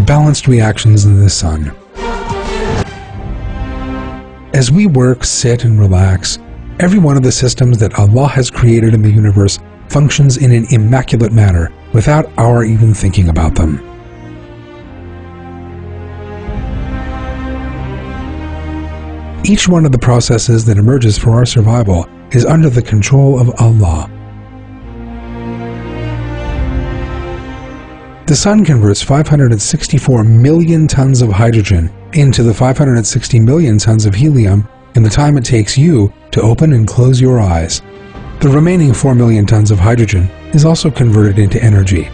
balanced reactions in the sun. As we work, sit, and relax, every one of the systems that Allah has created in the universe functions in an immaculate manner without our even thinking about them. Each one of the processes that emerges for our survival is under the control of Allah. The sun converts 564 million tons of hydrogen into the 560 million tons of helium in the time it takes you to open and close your eyes. The remaining 4 million tons of hydrogen is also converted into energy.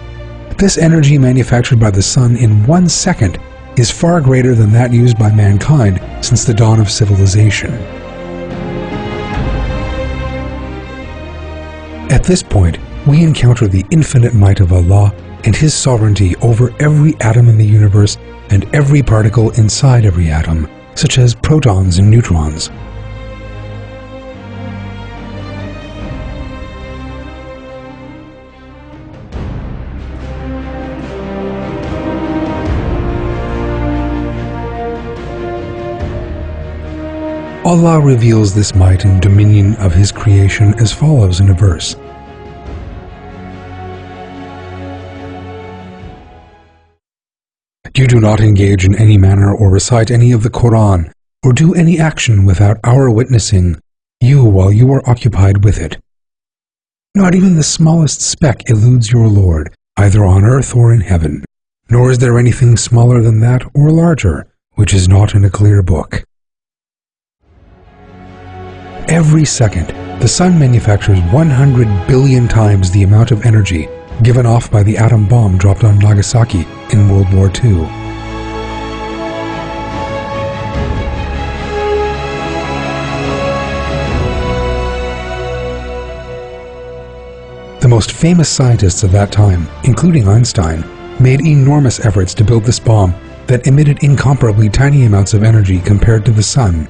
This energy manufactured by the sun in 1 second is far greater than that used by mankind since the dawn of civilization. At this point, we encounter the infinite might of Allah and His sovereignty over every atom in the universe and every particle inside every atom, such as protons and neutrons. Allah reveals this might and dominion of His creation as follows in a verse. You do not engage in any manner or recite any of the Quran, or do any action without our witnessing you while you are occupied with it. Not even the smallest speck eludes your Lord, either on earth or in heaven, nor is there anything smaller than that or larger, which is not in a clear book. Every second, the sun manufactures 100 billion times the amount of energy given off by the atom bomb dropped on Nagasaki in World War II. The most famous scientists of that time, including Einstein, made enormous efforts to build this bomb that emitted incomparably tiny amounts of energy compared to the sun.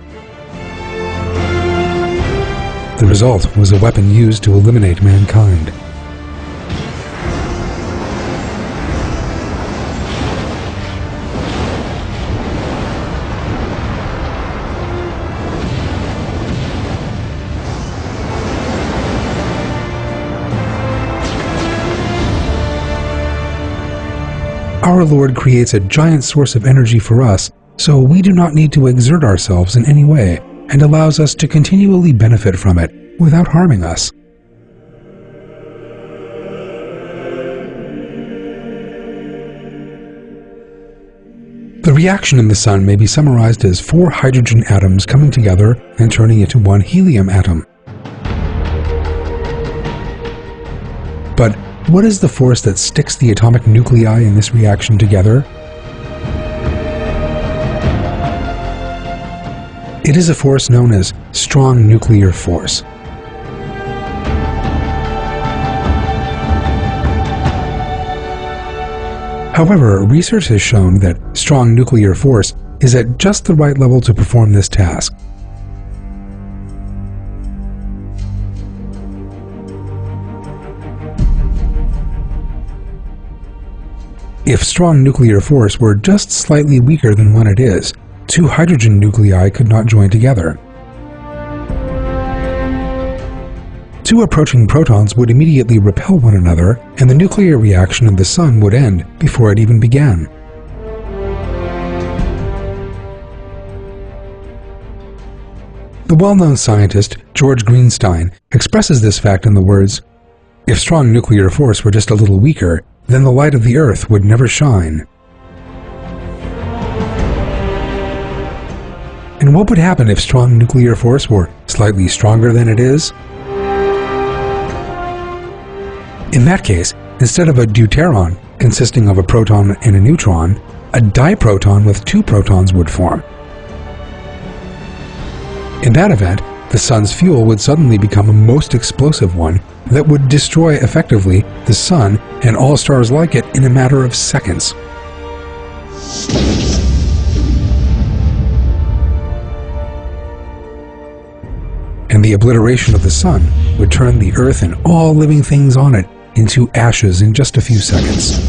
The result was a weapon used to eliminate mankind. Our Lord creates a giant source of energy for us, so we do not need to exert ourselves in any way, and allows us to continually benefit from it without harming us. The reaction in the sun may be summarized as 4 hydrogen atoms coming together and turning into 1 helium atom. But what is the force that sticks the atomic nuclei in this reaction together? It is a force known as strong nuclear force. However, research has shown that strong nuclear force is at just the right level to perform this task. If strong nuclear force were just slightly weaker than what it is, 2 hydrogen nuclei could not join together. 2 approaching protons would immediately repel one another, and the nuclear reaction of the sun would end before it even began. The well-known scientist George Greenstein expresses this fact in the words, "If strong nuclear force were just a little weaker, then the light of the earth would never shine." And what would happen if strong nuclear force were slightly stronger than it is? In that case, instead of a deuteron consisting of a proton and a neutron, a diproton with 2 protons would form. In that event, the sun's fuel would suddenly become a most explosive one that would destroy effectively the sun and all stars like it in a matter of seconds. And the obliteration of the sun would turn the earth and all living things on it into ashes in just a few seconds.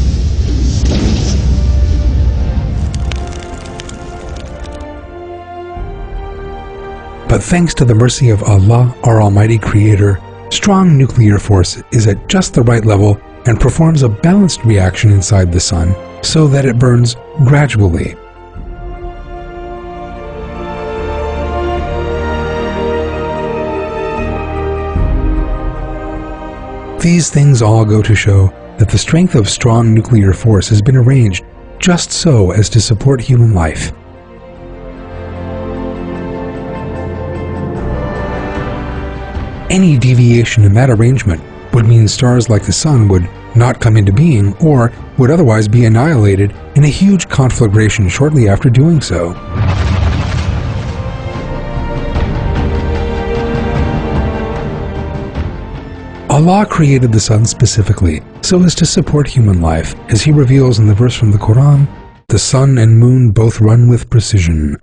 But thanks to the mercy of Allah, our Almighty Creator, strong nuclear force is at just the right level and performs a balanced reaction inside the Sun so that it burns gradually. These things all go to show that the strength of strong nuclear force has been arranged just so as to support human life. Any deviation in that arrangement would mean stars like the Sun would not come into being or would otherwise be annihilated in a huge conflagration shortly after doing so. Allah created the Sun specifically so as to support human life. As He reveals in the verse from the Quran, the Sun and Moon both run with precision.